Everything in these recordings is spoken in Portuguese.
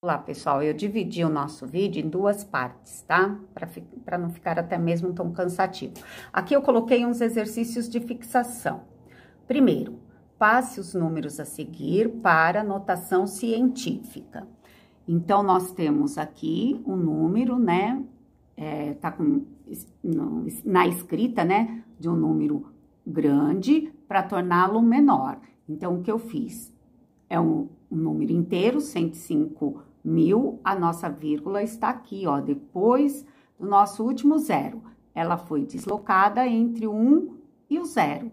Olá, pessoal, eu dividi o nosso vídeo em duas partes, tá? Para não ficar até mesmo tão cansativo. Aqui eu coloquei uns exercícios de fixação. Primeiro, passe os números a seguir para notação científica. Então, nós temos aqui um número, né? Na escrita, né? De um número grande para torná-lo menor. Então, o que eu fiz? É um número inteiro, 105.000, a nossa vírgula está aqui, ó, depois do nosso último zero. Ela foi deslocada entre o 1 e o 0.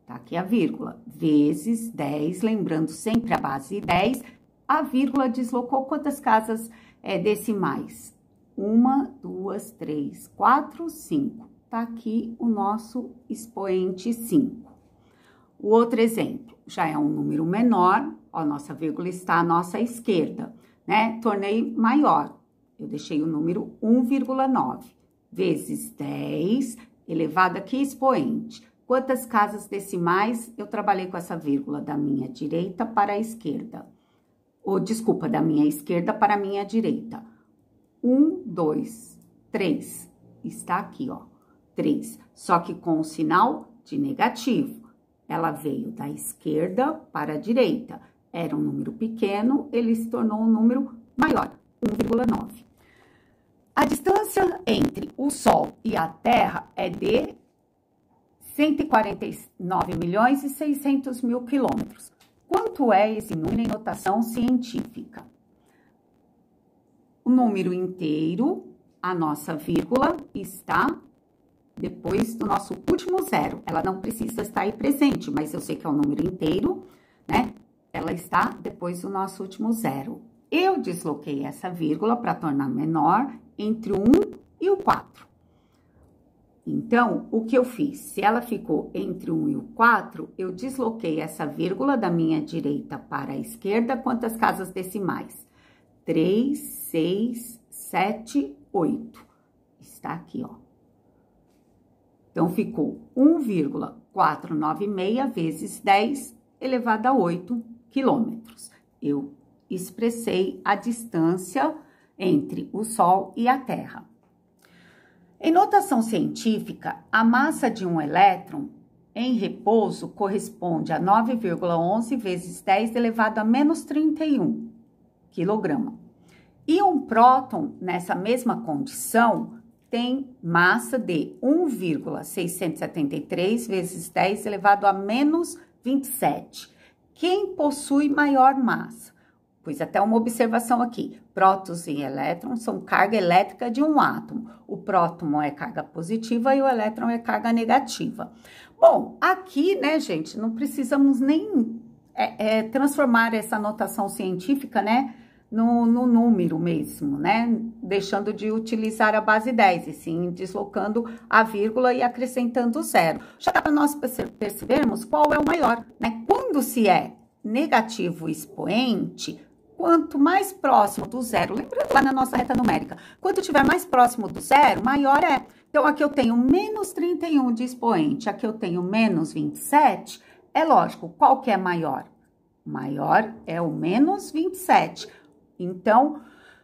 Tá aqui a vírgula, vezes 10, lembrando sempre a base 10, a vírgula deslocou quantas casas decimais? 1, 2, 3, 4, 5. Tá aqui o nosso expoente 5. O outro exemplo, já é um número menor, ó, nossa vírgula está à nossa esquerda, né? Tornei maior, eu deixei o número 1,9 vezes 10 elevado aqui expoente. Quantas casas decimais eu trabalhei com essa vírgula? Da minha direita para a esquerda. Ou, desculpa, da minha esquerda para a minha direita. 1, 2, 3. Está aqui, ó, 3. Só que com o sinal de negativo. Ela veio da esquerda para a direita. Era um número pequeno, ele se tornou um número maior, 1,9. A distância entre o Sol e a Terra é de 149.600.000 quilômetros. Quanto é esse número em notação científica? O número inteiro, a nossa vírgula, está depois do nosso último zero. Ela não precisa estar aí presente, mas eu sei que é um número inteiro, né? Ela está depois do nosso último zero. Eu desloquei essa vírgula para tornar menor entre o 1 e o 4. Então, o que eu fiz? Se ela ficou entre o 1 e o 4, eu desloquei essa vírgula da minha direita para a esquerda. Quantas casas decimais? 3, 6, 7, 8. Está aqui, ó. Então, ficou 1,496 vezes 10 elevado a 8 quilômetros. Eu expressei a distância entre o Sol e a Terra. Em notação científica, a massa de um elétron em repouso corresponde a 9,11 vezes 10 elevado a menos 31 quilograma. E um próton, nessa mesma condição, tem massa de 1,673 vezes 10 elevado a menos 27. Quem possui maior massa? Pois até uma observação aqui. Prótons e elétrons são carga elétrica de um átomo. O próton é carga positiva e o elétron é carga negativa. Bom, aqui, né, gente, não precisamos nem transformar essa notação científica, né, no número mesmo, né? Deixando de utilizar a base 10, e sim deslocando a vírgula e acrescentando zero. Já dá para nós percebermos qual é o maior, né? Quando se é negativo expoente, quanto mais próximo do zero, lembrando lá na nossa reta numérica, quanto tiver mais próximo do zero, maior é. Então, aqui eu tenho menos 31 de expoente, aqui eu tenho menos 27, é lógico, qual que é maior? Maior é o menos 27. Então,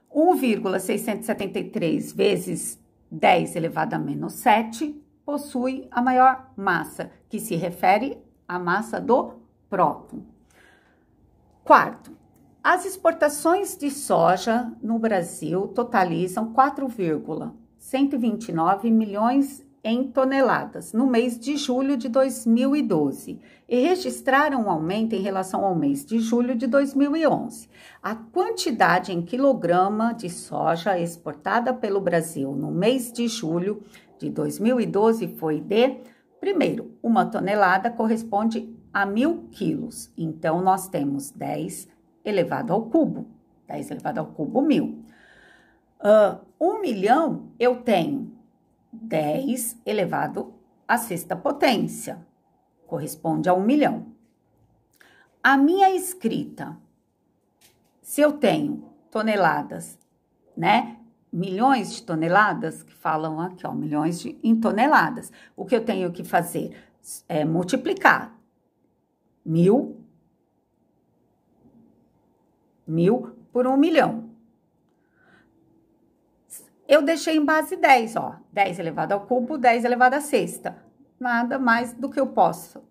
1,673 vezes 10 elevado a menos 7 possui a maior massa, que se refere à massa do próton. Quarto, as exportações de soja no Brasil totalizam 4,129 milhões em toneladas no mês de julho de 2012 e registraram um aumento em relação ao mês de julho de 2011. A quantidade em quilograma de soja exportada pelo Brasil no mês de julho de 2012 foi de, primeiro, 1 tonelada corresponde a 1.000 quilos. Então, nós temos 10 elevado ao cubo. 10 elevado ao cubo, 1.000. 1 milhão, eu tenho 10 elevado à sexta potência, corresponde a 1 milhão. A minha escrita, se eu tenho toneladas, né? Milhões de toneladas, que falam aqui, ó, milhões em toneladas. O que eu tenho que fazer é multiplicar 1.000 por 1 milhão. Eu deixei em base 10, ó. 10 elevado ao cubo, 10 elevado à sexta. Nada mais do que eu posso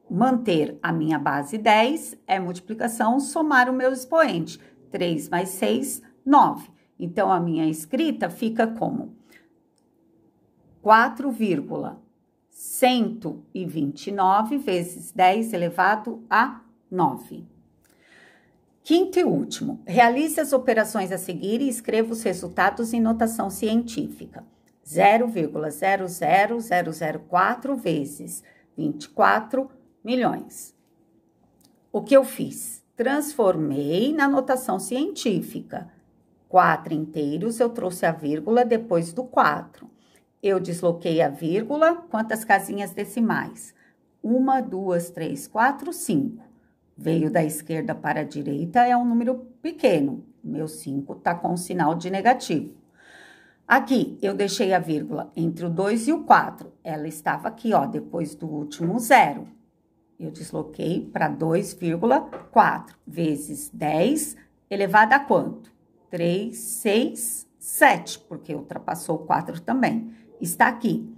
manter a minha base 10, é multiplicação, somar o meu expoente. 3 mais 6, 9. Então, a minha escrita fica como 4,129 vezes 10 elevado a 9. Quinto e último, realize as operações a seguir e escreva os resultados em notação científica. 0,00004 vezes 24 milhões. O que eu fiz? Transformei na notação científica. 4 inteiros, eu trouxe a vírgula depois do 4. Eu desloquei a vírgula, quantas casinhas decimais? 1, 2, 3, 4, 5. Veio da esquerda para a direita, é um número pequeno. Meu 5 está com um sinal de negativo. Aqui, eu deixei a vírgula entre o 2 e o 4. Ela estava aqui, ó, depois do último zero. Eu desloquei para 2,4 vezes 10 elevado a quanto? 3, 6, 7, porque ultrapassou o 4 também. Está aqui.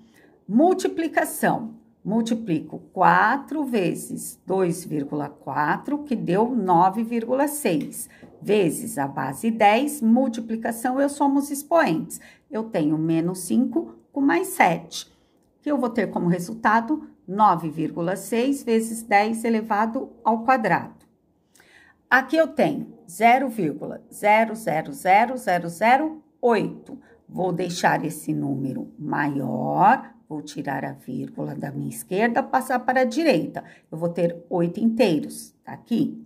Multiplicação. Multiplico 4 vezes 2,4, que deu 9,6. Vezes a base 10, multiplicação, eu somo os expoentes. Eu tenho menos 5 com mais 7, que eu vou ter como resultado 9,6 vezes 10 elevado ao quadrado. Aqui eu tenho 0,000008. Vou deixar esse número maior, vou tirar a vírgula da minha esquerda, passar para a direita. Eu vou ter 8 inteiros, tá aqui.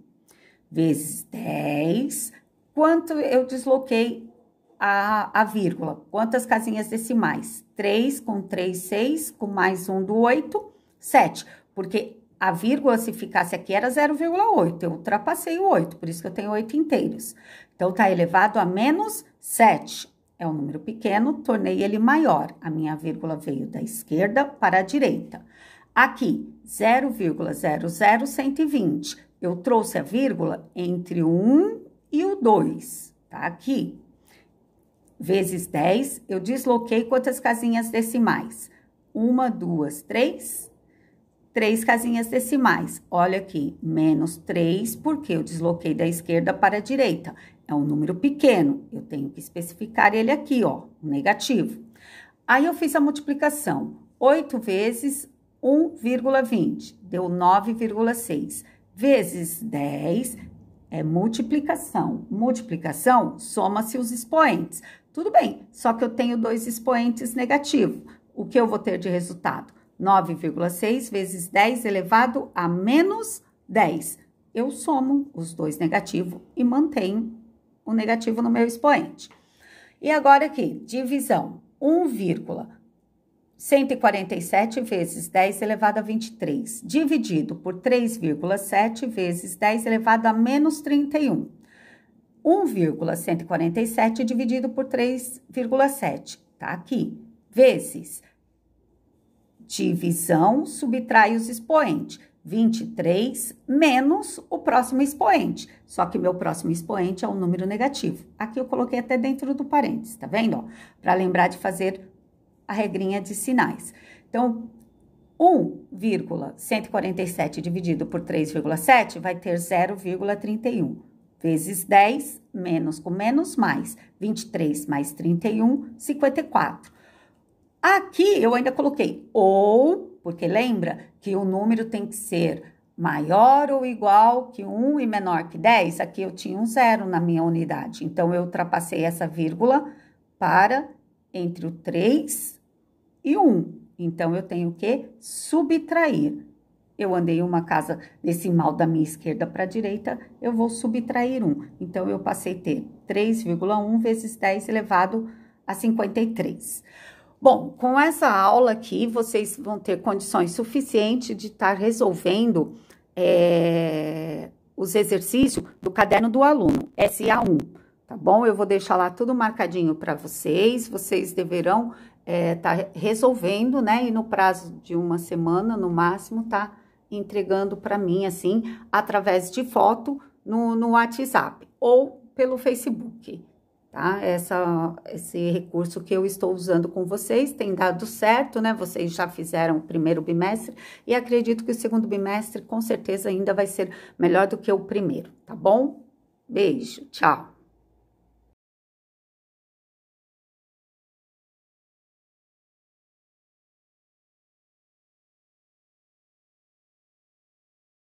Vezes 10. Quanto eu desloquei a vírgula? Quantas casinhas decimais? 3 com 3, 6, com mais 1 do 8, 7. Porque a vírgula, se ficasse aqui, era 0,8. Eu ultrapassei o 8, por isso que eu tenho 8 inteiros. Então, tá elevado a menos 7. É um número pequeno, tornei ele maior. A minha vírgula veio da esquerda para a direita. Aqui, 0,00120. Eu trouxe a vírgula entre o 1 e o 2, tá? Aqui. Vezes 10, eu desloquei quantas casinhas decimais? 1, 2, 3. 3 casinhas decimais. Olha aqui, menos 3, porque eu desloquei da esquerda para a direita. É um número pequeno, eu tenho que especificar ele aqui, ó, negativo. Aí, eu fiz a multiplicação. 8 vezes 1,20, deu 9,6. Vezes 10 é multiplicação. Multiplicação, soma-se os expoentes. Tudo bem, só que eu tenho 2 expoentes negativos. O que eu vou ter de resultado? 9,6 vezes 10 elevado a menos 10. Eu somo os 2 negativos e mantenho o negativo no meu expoente. E agora aqui, divisão. 1,147 vezes 10 elevado a 23, dividido por 3,7 vezes 10 elevado a menos 31. 1,147 dividido por 3,7, tá aqui, vezes divisão, subtrai os expoentes. 23 menos o próximo expoente. Só que meu próximo expoente é um número negativo. Aqui eu coloquei até dentro do parênteses, tá vendo? Para lembrar de fazer a regrinha de sinais. Então, 1,147 dividido por 3,7 vai ter 0,31. Vezes 10, menos com menos, mais. 23 mais 31, 54. Aqui, eu ainda coloquei ou, porque lembra que o número tem que ser maior ou igual que 1 e menor que 10. Aqui eu tinha um 0 na minha unidade. Então, eu ultrapassei essa vírgula para entre o 3 e 1. Então, eu tenho que subtrair. Eu andei uma casa decimal da minha esquerda para a direita, eu vou subtrair 1. Então, eu passei a ter 3,1 vezes 10 elevado a 53. Bom, com essa aula aqui, vocês vão ter condições suficientes de estar resolvendo os exercícios do caderno do aluno, SA1, tá bom? Eu vou deixar lá tudo marcadinho para vocês, vocês deverão estar resolvendo, né? E no prazo de uma semana, no máximo, tá entregando para mim, assim, através de foto no WhatsApp ou pelo Facebook. tá? Esse recurso que eu estou usando com vocês tem dado certo, né? Vocês já fizeram o primeiro bimestre e acredito que o segundo bimestre com certeza ainda vai ser melhor do que o primeiro, tá bom? Beijo, tchau!